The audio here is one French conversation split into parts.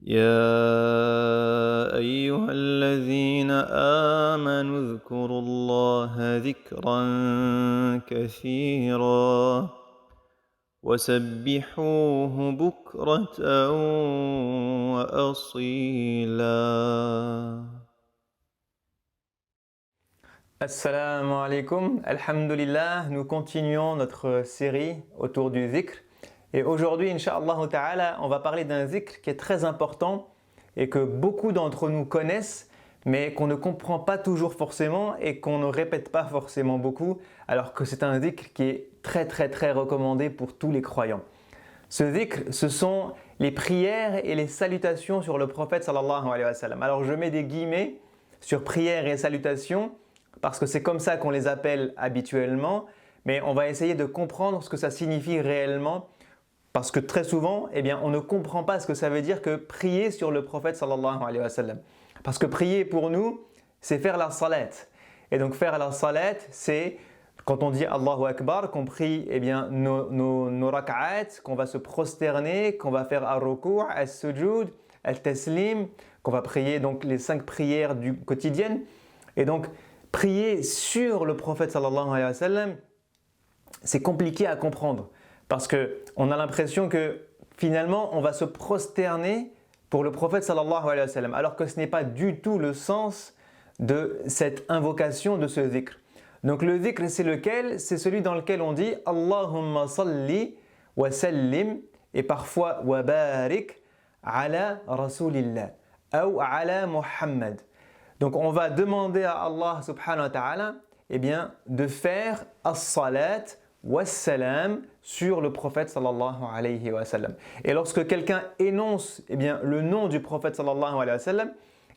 يا أيها الذين آمنوا اذكروا الله ذكرا كثيرا وسبحوه بكرة وأصيلا. Assalamu alaikum, alhamdulillah, nous continuons notre série autour du zikr. Et aujourd'hui, Inch'Allah Ta'ala, on va parler d'un zikr qui est très important et que beaucoup d'entre nous connaissent, mais qu'on ne comprend pas toujours forcément et qu'on ne répète pas forcément beaucoup, alors que c'est un zikr qui est très recommandé pour tous les croyants. Ce zikr, ce sont les prières et les salutations sur le prophète sallallahu alayhi wa sallam. Alors je mets des guillemets sur prières et salutations parce que c'est comme ça qu'on les appelle habituellement, mais on va essayer de comprendre ce que ça signifie réellement parce que très souvent, on ne comprend pas ce que ça veut dire que prier sur le prophète sallallahu alayhi wa sallam. Parce que prier pour nous, c'est faire la salat. Et donc faire la salat, c'est quand on dit Allahu Akbar, qu'on prie nos rak'at, qu'on va se prosterner, qu'on va faire al-ruku', al-sujud, al-taslim, qu'on va prier donc les 5 prières quotidiennes. Et donc prier sur le prophète sallallahu alayhi wa sallam, c'est compliqué à comprendre parce qu'on a l'impression que finalement on va se prosterner pour le prophète sallallahu alayhi wa sallam alors que ce n'est pas du tout le sens de cette invocation de ce zikr. Donc le zikr c'est lequel? C'est celui dans lequel on dit Allahumma salli wa sallim et parfois wa barik ala rasulillah ou ala Muhammad. Donc on va demander à Allah subhanahu wa ta'ala de faire as-salat wa salam sur le prophète sallallahu alayhi wa sallam. Et lorsque quelqu'un énonce le nom du prophète sallallahu alayhi wa sallam,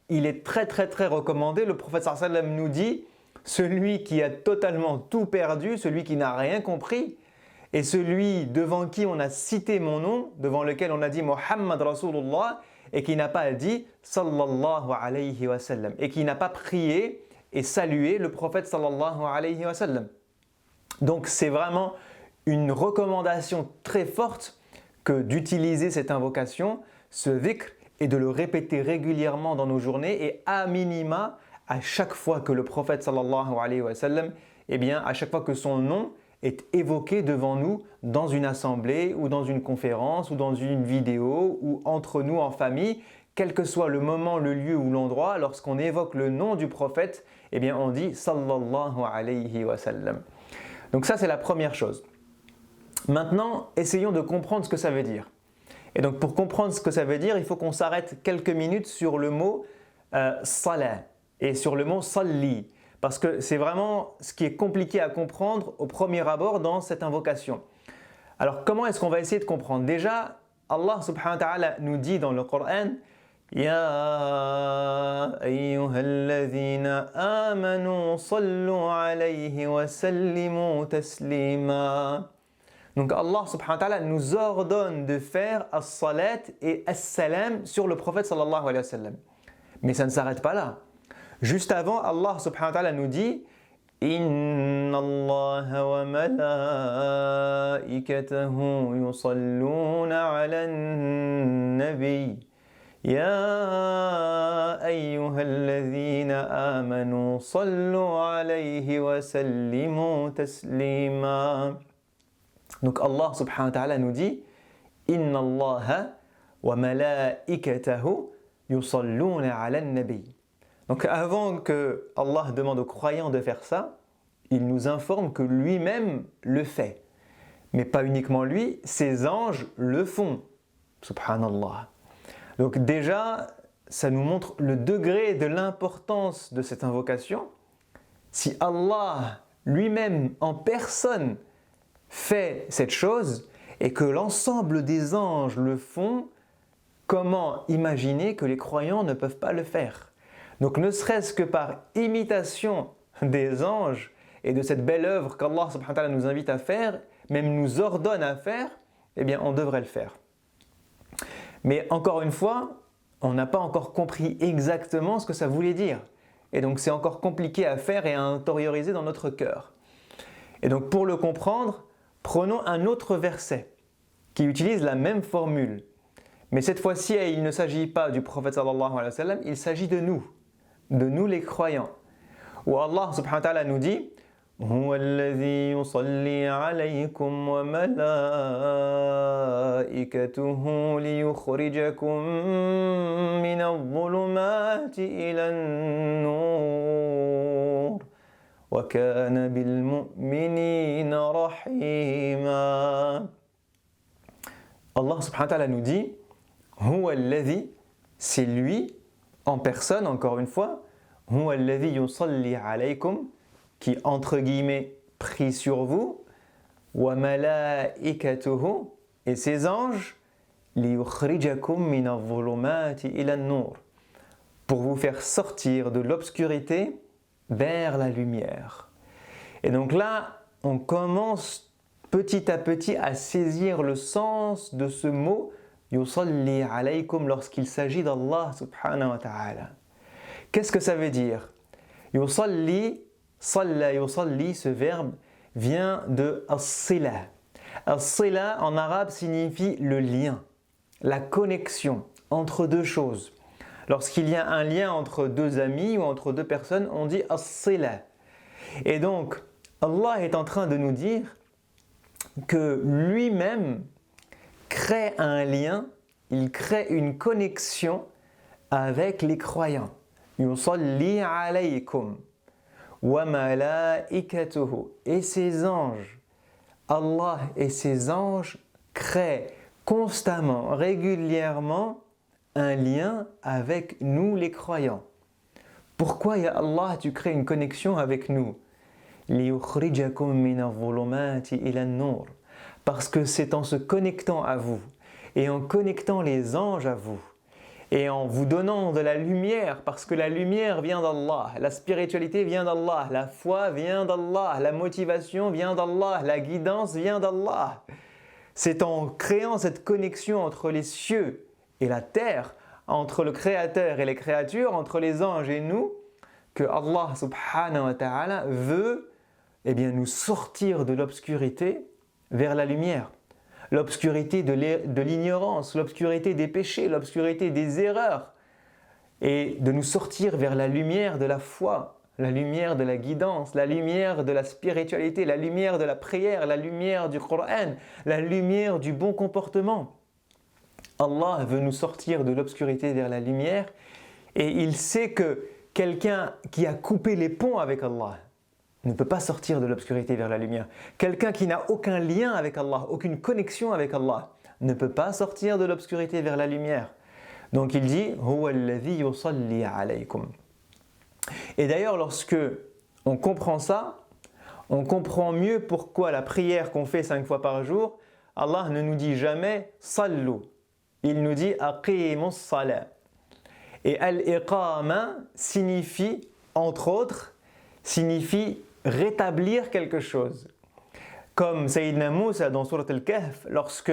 il est très recommandé. Le prophète sallallahu alayhi wa sallam nous dit celui qui a totalement tout perdu, celui qui n'a rien compris et celui devant qui on a cité mon nom, devant lequel on a dit Muhammad Rasulullah et qui n'a pas dit sallallahu alayhi wa sallam et qui n'a pas prié et salué le prophète sallallahu alayhi wa sallam. Donc c'est vraiment une recommandation très forte que d'utiliser cette invocation, ce dhikr, et de le répéter régulièrement dans nos journées et à minima à chaque fois que le prophète sallallahu alayhi wa sallam, à chaque fois que son nom est évoqué devant nous dans une assemblée ou dans une conférence ou dans une vidéo ou entre nous en famille, quel que soit le moment, le lieu ou l'endroit, lorsqu'on évoque le nom du prophète, on dit sallallahu alayhi wa sallam. Donc ça c'est la première chose. Maintenant, essayons de comprendre ce que ça veut dire. Et donc pour comprendre ce que ça veut dire, il faut qu'on s'arrête quelques minutes sur le mot salat et sur le mot salli. Parce que c'est vraiment ce qui est compliqué à comprendre au premier abord dans cette invocation. Alors comment est-ce qu'on va essayer de comprendre? Déjà, Allah subhanahu wa ta'ala nous dit dans le Coran Ya ayyuhalladhina amanu sallu alayhi wa sallimu taslima. Donc Allah subhanahu wa ta'ala nous ordonne de faire as-salat et as-salam sur le prophète sallallahu alayhi wa sallam. Mais ça ne s'arrête pas là. Juste avant, Allah subhanahu wa ta'ala nous dit Inna Allah wa malaikatahu yusalluna ala nabi Ya ayyuhalladhina amanu sallu alayhi wa sallimu taslima. Donc Allah subhanahu wa ta'ala nous dit Inna Allah wa malaikatahu yusalluna ala nabi. Donc avant que Allah demande aux croyants de faire ça, il nous informe que lui-même le fait. Mais pas uniquement lui, ses anges le font. Subhanallah. Donc déjà, ça nous montre le degré de l'importance de cette invocation. Si Allah lui-même en personne fait cette chose et que l'ensemble des anges le font, comment imaginer que les croyants ne peuvent pas le faire? Donc ne serait-ce que par imitation des anges et de cette belle œuvre qu'Allah subhanahu wa ta'ala nous invite à faire, même nous ordonne à faire, on devrait le faire. Mais encore une fois, on n'a pas encore compris exactement ce que ça voulait dire. Et donc c'est encore compliqué à faire et à intérioriser dans notre cœur. Et donc pour le comprendre, prenons un autre verset qui utilise la même formule. Mais cette fois-ci, il ne s'agit pas du prophète sallallahu alayhi wa sallam, il s'agit de nous les croyants. Où Allah subhanahu wa ta'ala nous dit هو الذي يصلي عليكم وملائكته ليخرجكم من الظلمات إلى النور وكان بالمؤمنين رحيما. Allah subhanahu wa ta'ala nous dit هو الذي, c'est lui en personne encore une fois, هو الذي يصلي عليكم, qui entre guillemets prie sur vous, wa malaikatuhu, et ses anges, liyukhrijakum min adh-dhulumati ila an-nur, pour vous faire sortir de l'obscurité vers la lumière. Et donc là, on commence petit à petit à saisir le sens de ce mot yusalli alaykum lorsqu'il s'agit d'Allah subhanahu wa ta'ala. Qu'est-ce que ça veut dire? Yusalli, salla yusalli, ce verbe vient de as-sila. As-sila en arabe signifie le lien, la connexion entre deux choses. Lorsqu'il y a un lien entre deux amis ou entre deux personnes, on dit as-sila. Et donc, Allah est en train de nous dire que lui-même crée un lien, il crée une connexion avec les croyants. Yusalli alaykum wa malaikatuhu, et ses anges. Allah et ses anges créent constamment, régulièrement un lien avec nous les croyants. Pourquoi, ya Allah, tu crées une connexion avec nous? لِيُخْرِجَكُم مِّنَ الظُّلُمَاتِ إِلَى النُّورِ, parce que c'est en se connectant à vous et en connectant les anges à vous et en vous donnant de la lumière, parce que la lumière vient d'Allah, la spiritualité vient d'Allah, la foi vient d'Allah, la motivation vient d'Allah, la guidance vient d'Allah. C'est en créant cette connexion entre les cieux et la terre, entre le Créateur et les créatures, entre les anges et nous, que Allah subhanahu wa ta'ala veut nous sortir de l'obscurité vers la lumière. L'obscurité de l'ignorance, l'obscurité des péchés, l'obscurité des erreurs, et de nous sortir vers la lumière de la foi, la lumière de la guidance, la lumière de la spiritualité, la lumière de la prière, la lumière du Coran, la lumière du bon comportement. Allah veut nous sortir de l'obscurité vers la lumière, et il sait que quelqu'un qui a coupé les ponts avec Allah ne peut pas sortir de l'obscurité vers la lumière. Quelqu'un qui n'a aucun lien avec Allah, aucune connexion avec Allah, ne peut pas sortir de l'obscurité vers la lumière. Donc il dit Huwa alladhi yusalli alaykum. Et d'ailleurs, lorsque on comprend ça, on comprend mieux pourquoi la prière qu'on fait 5 fois par jour, Allah ne nous dit jamais sallu. Il nous dit aqimus salat. Et al-iqama signifie, entre autres, signifie rétablir quelque chose. Comme Sayyidina Moussa dans Surat al-Kahf, lorsque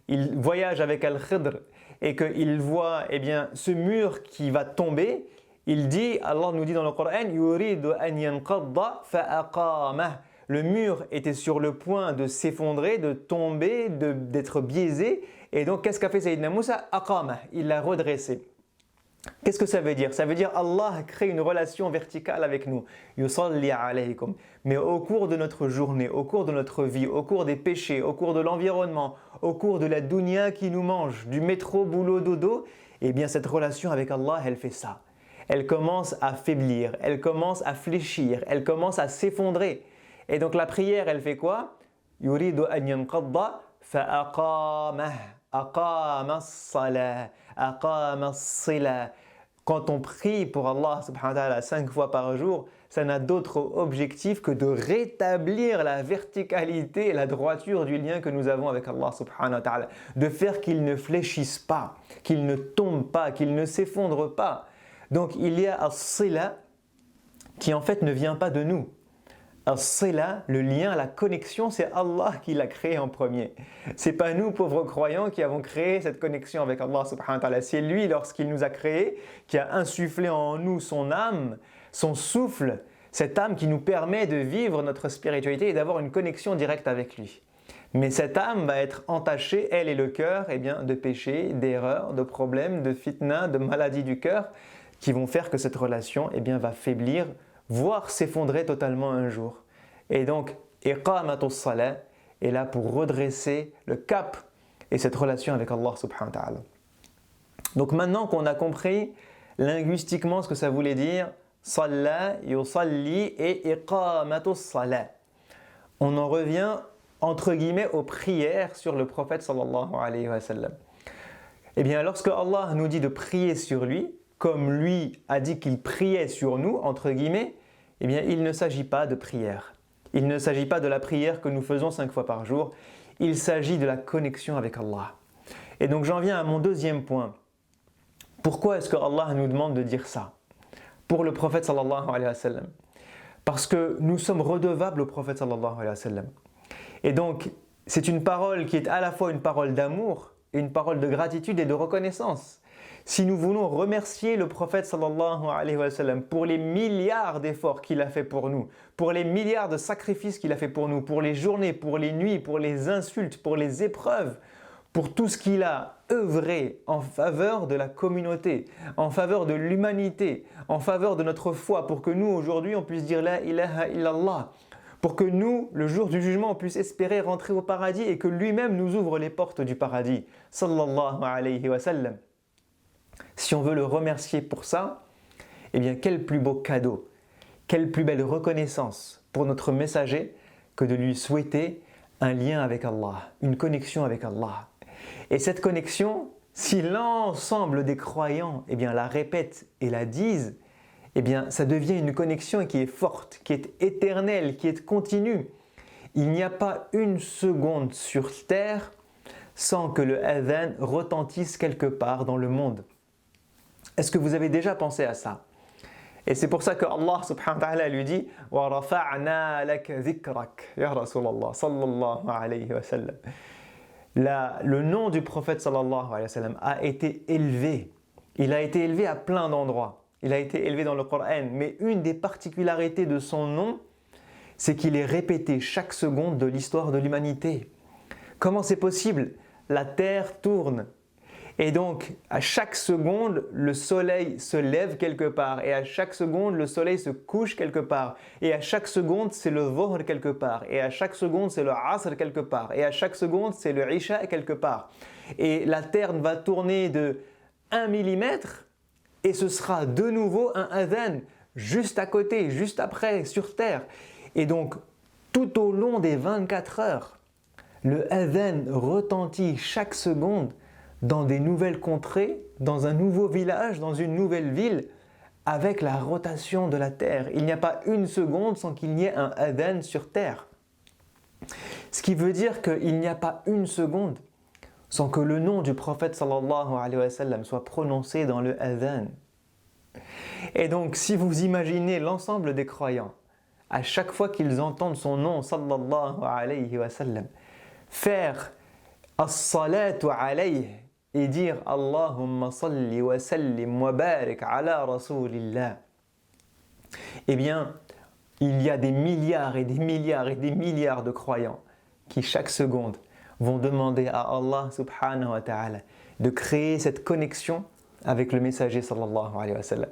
il voyage avec Al-Khidr et qu'il voit ce mur qui va tomber, il dit, Allah nous dit dans le Coran, yuridu an yanqadda fa'aqamah. Le mur était sur le point de s'effondrer, de tomber, d'être biaisé, et donc qu'est-ce qu'a fait Sayyidina Moussa? Aqamah, il l'a redressé. Qu'est-ce que ça veut dire? Ça veut dire Allah crée une relation verticale avec nous. Yusalli alaykum. Mais au cours de notre journée, au cours de notre vie, au cours des péchés, au cours de l'environnement, au cours de la dunya qui nous mange, du métro, boulot, dodo, cette relation avec Allah, elle fait ça. Elle commence à faiblir, elle commence à fléchir, elle commence à s'effondrer. Et donc la prière, elle fait quoi? Yuridu an yanqadda fa'aqamah. Aqama as-salah, aqama as-sila. Quand on prie pour Allah subhanahu wa ta'ala 5 fois par jour, ça n'a d'autre objectif que de rétablir la verticalité et la droiture du lien que nous avons avec Allah subhanahu wa ta'ala. De faire qu'il ne fléchisse pas, qu'il ne tombe pas, qu'il ne s'effondre pas. Donc il y a as-sila qui en fait ne vient pas de nous. As-sila, le lien, la connexion, c'est Allah qui l'a créé en premier. C'est pas nous, pauvres croyants, qui avons créé cette connexion avec Allah subhanahu wa ta'ala. C'est lui, lorsqu'il nous a créés, qui a insufflé en nous son âme, son souffle, cette âme qui nous permet de vivre notre spiritualité et d'avoir une connexion directe avec lui. Mais cette âme va être entachée, elle et le cœur, de péchés, d'erreurs, de problèmes, de fitna, de maladies du cœur, qui vont faire que cette relation va faiblir, voire s'effondrer totalement un jour. Et donc, iqamatus salah est là pour redresser le cap et cette relation avec Allah subhanahu wa ta'ala. Donc maintenant qu'on a compris linguistiquement ce que ça voulait dire, salla, yusalli et iqamatus salah, on en revient entre guillemets aux prières sur le prophète sallallahu alayhi wa sallam. Eh bien, lorsque Allah nous dit de prier sur lui, comme lui a dit qu'il priait sur nous, entre guillemets, eh bien, il ne s'agit pas de prière. Il ne s'agit pas de la prière que nous faisons 5 fois par jour. Il s'agit de la connexion avec Allah. Et donc, j'en viens à mon deuxième point. Pourquoi est-ce que Allah nous demande de dire ça pour le prophète sallallahu alayhi wa sallam? Parce que nous sommes redevables au prophète sallallahu alayhi wa sallam. Et donc, c'est une parole qui est à la fois une parole d'amour et une parole de gratitude et de reconnaissance. Si nous voulons remercier le prophète sallallahu alayhi wa sallam pour les milliards d'efforts qu'il a fait pour nous, pour les milliards de sacrifices qu'il a fait pour nous, pour les journées, pour les nuits, pour les insultes, pour les épreuves, pour tout ce qu'il a œuvré en faveur de la communauté, en faveur de l'humanité, en faveur de notre foi, pour que nous aujourd'hui on puisse dire la ilaha illallah, pour que nous, le jour du jugement, on puisse espérer rentrer au paradis et que lui-même nous ouvre les portes du paradis, sallallahu alayhi wa sallam. Si on veut le remercier pour ça, eh bien quel plus beau cadeau, quelle plus belle reconnaissance pour notre messager que de lui souhaiter un lien avec Allah, une connexion avec Allah. Et cette connexion, si l'ensemble des croyants la répètent et la disent, eh bien ça devient une connexion qui est forte, qui est éternelle, qui est continue. Il n'y a pas une seconde sur terre sans que le adhan retentisse quelque part dans le monde. Est-ce que vous avez déjà pensé à ça? Et c'est pour ça que Allah subhanahu wa ta'ala lui dit wa rafa'na laka dhikrak ya Rasulallah sallallahu alayhi wa sallam. Le nom du prophète sallallahu alayhi wa sallam a été élevé. Il a été élevé à plein d'endroits. Il a été élevé dans le Coran, mais une des particularités de son nom, c'est qu'il est répété chaque seconde de l'histoire de l'humanité. Comment c'est possible? La terre tourne. Et donc, à chaque seconde, le soleil se lève quelque part. Et à chaque seconde, le soleil se couche quelque part. Et à chaque seconde, c'est le Dhuhr quelque part. Et à chaque seconde, c'est le Asr quelque part. Et à chaque seconde, c'est le Isha quelque part. Et la terre va tourner de 1 millimètre et ce sera de nouveau un adhan juste à côté, juste après, sur terre. Et donc, tout au long des 24 heures, le adhan retentit chaque seconde dans des nouvelles contrées, dans un nouveau village, dans une nouvelle ville, avec la rotation de la terre. Il n'y a pas une seconde sans qu'il n'y ait un adhan sur terre. Ce qui veut dire qu'il n'y a pas une seconde sans que le nom du prophète sallallahu alayhi wa sallam soit prononcé dans le adhan. Et donc, si vous imaginez l'ensemble des croyants, à chaque fois qu'ils entendent son nom sallallahu alayhi wa sallam, faire as-salatu alayhi et dire Allahumma salli wa sallim wa barik ala rasulillah, eh bien, il y a des milliards et des milliards et des milliards de croyants qui chaque seconde vont demander à Allah subhanahu wa ta'ala de créer cette connexion avec le messager sallallahu alayhi wa sallam.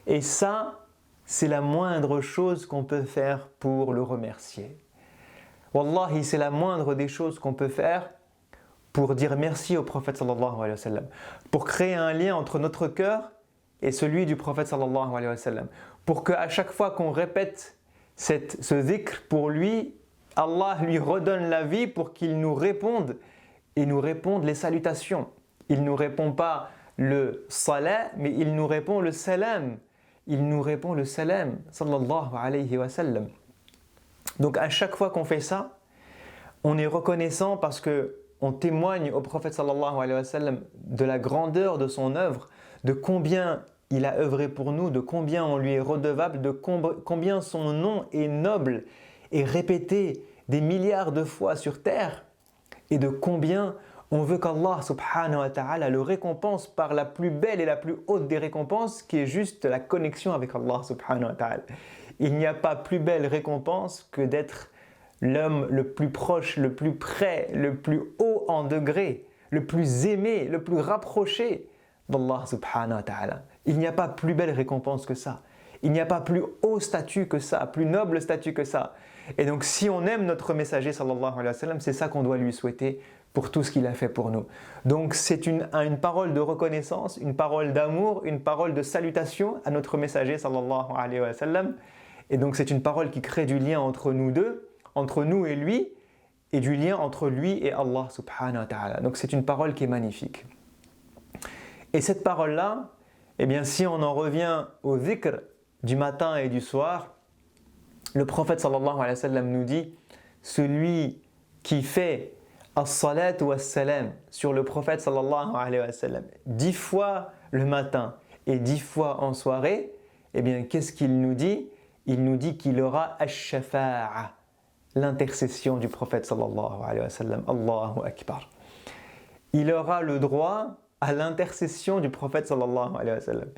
Et ça, c'est la moindre chose qu'on peut faire pour le remercier. Wallahi, c'est la moindre des choses qu'on peut faire pour dire merci au prophète sallallahu alayhi wa sallam, pour créer un lien entre notre cœur et celui du prophète sallallahu alayhi wa sallam, pour qu'à chaque fois qu'on répète ce dhikr pour lui, Allah lui redonne la vie pour qu'il nous réponde et nous réponde les salutations. Il ne nous répond pas le salat, mais il nous répond le salam. Il nous répond le salam, sallallahu alayhi wa sallam. Donc à chaque fois qu'on fait ça, on est reconnaissant parce qu'on témoigne au prophète sallallahu alayhi wa sallam de la grandeur de son œuvre, de combien il a œuvré pour nous, de combien on lui est redevable, de combien son nom est noble et répété des milliards de fois sur terre, et de combien on veut qu'Allah subhanahu wa ta'ala le récompense par la plus belle et la plus haute des récompenses, qui est juste la connexion avec Allah subhanahu wa ta'ala. Il n'y a pas plus belle récompense que d'être l'homme le plus proche, le plus près, le plus haut en degré, le plus aimé, le plus rapproché d'Allah subhanahu wa ta'ala. Il n'y a pas plus belle récompense que ça. Il n'y a pas plus haut statut que ça, plus noble statut que ça. Et donc si on aime notre messager sallallahu alayhi wa sallam, c'est ça qu'on doit lui souhaiter pour tout ce qu'il a fait pour nous. Donc c'est une parole de reconnaissance, une parole d'amour, une parole de salutation à notre messager sallallahu alayhi wa sallam. Et donc c'est une parole qui crée du lien entre nous deux, entre nous et lui, et du lien entre lui et Allah subhanahu wa ta'ala. Donc c'est une parole qui est magnifique. Et cette parole-là, eh bien si on en revient au dhikr du matin et du soir, le prophète sallallahu alayhi wa sallam nous dit, celui qui fait as-salat wa as-salam sur le prophète sallallahu alayhi wa sallam 10 fois le matin et 10 fois en soirée, eh bien qu'est-ce qu'il nous dit? Il nous dit qu'il aura ash-shafa'a, l'intercession du prophète sallallahu alayhi wa sallam. Allahu Akbar. Il aura le droit à l'intercession du prophète sallallahu alayhi wa sallam.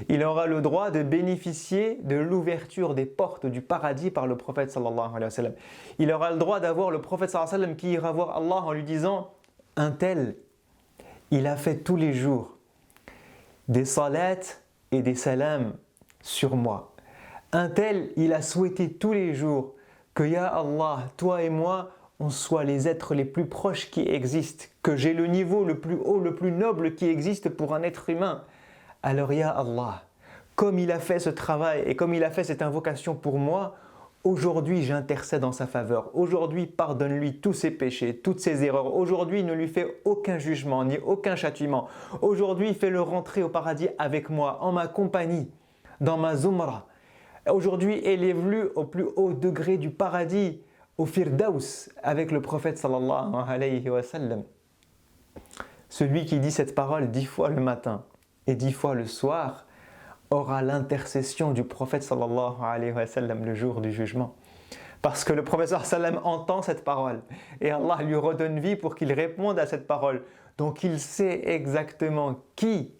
Il aura le droit de bénéficier de l'ouverture des portes du paradis par le prophète sallallahu alayhi wa sallam. Il aura le droit d'avoir le prophète sallallahu alayhi wa sallam qui ira voir Allah en lui disant « Un tel, il a fait tous les jours des salats et des salams sur moi. Un tel, il a souhaité tous les jours que Ya Allah, toi et moi, on soit les êtres les plus proches qui existent, que j'ai le niveau le plus haut, le plus noble qui existe pour un être humain. Alors Ya Allah, comme il a fait ce travail et comme il a fait cette invocation pour moi, aujourd'hui j'intercède en sa faveur. Aujourd'hui pardonne-lui tous ses péchés, toutes ses erreurs. Aujourd'hui ne lui fais aucun jugement ni aucun châtiment. Aujourd'hui fais-le rentrer au paradis avec moi, en ma compagnie, dans ma zumra. Aujourd'hui élève-le au plus haut degré du paradis, au Firdaus, avec le prophète sallallahu alayhi wa sallam. Celui qui dit cette parole 10 fois le matin et 10 fois le soir aura l'intercession du prophète sallallahu alayhi wa sallam le jour du jugement. Parce que le prophète sallallahu alayhi wa sallam entend cette parole et Allah lui redonne vie pour qu'il réponde à cette parole. Donc il sait exactement qui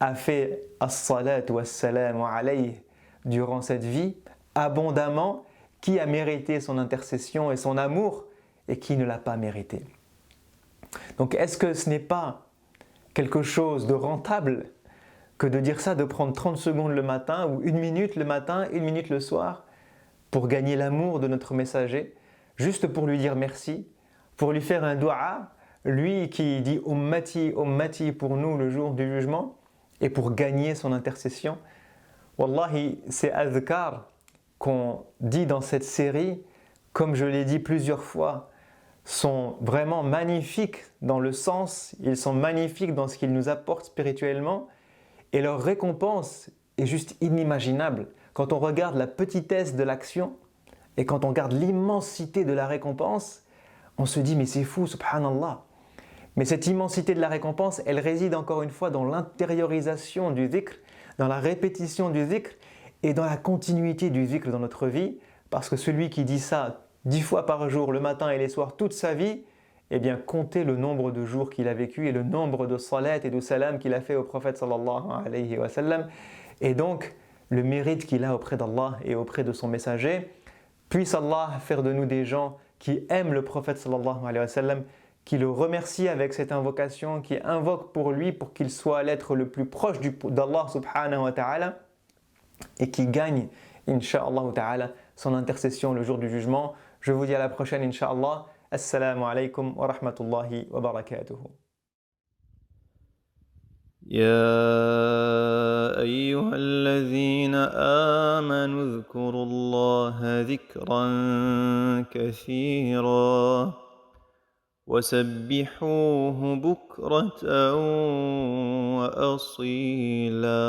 a fait as-salat wa as-salam alayhi durant cette vie abondamment, qui a mérité son intercession et son amour et qui ne l'a pas mérité. Donc est-ce que ce n'est pas quelque chose de rentable que de dire ça, de prendre 30 secondes le matin ou 1 minute le matin, 1 minute le soir pour gagner l'amour de notre messager, juste pour lui dire merci, pour lui faire un dua, lui qui dit « Ummati, Ummati » pour nous le jour du jugement et pour gagner son intercession. Wallahi, ces adhkar qu'on dit dans cette série, comme je l'ai dit plusieurs fois, sont vraiment magnifiques dans le sens, ils sont magnifiques dans ce qu'ils nous apportent spirituellement et leur récompense est juste inimaginable. Quand on regarde la petitesse de l'action et quand on regarde l'immensité de la récompense, on se dit mais c'est fou, subhanallah. Mais cette immensité de la récompense, elle réside encore une fois dans l'intériorisation du dhikr, dans la répétition du dhikr et dans la continuité du dhikr dans notre vie, parce que celui qui dit ça 10 fois par jour, le matin et les soirs, toute sa vie, eh bien comptez le nombre de jours qu'il a vécu et le nombre de salat et de salam qu'il a fait au prophète sallallahu alayhi wa sallam, et donc le mérite qu'il a auprès d'Allah et auprès de son messager. Puisse Allah faire de nous des gens qui aiment le prophète sallallahu alayhi wa sallam, qui le remercie avec cette invocation, qui invoque pour lui pour qu'il soit l'être le plus proche d'Allah subhanahu wa ta'ala et qui gagne, insha'Allah ta'ala, son intercession le jour du jugement. Je vous dis à la prochaine, insha'Allah. Assalamu alaikum wa rahmatullahi wa barakatuhu. يا أيها الذين آمنوا اذكروا الله ذكرا كثيرا وسبحوه بكرة وأصيلا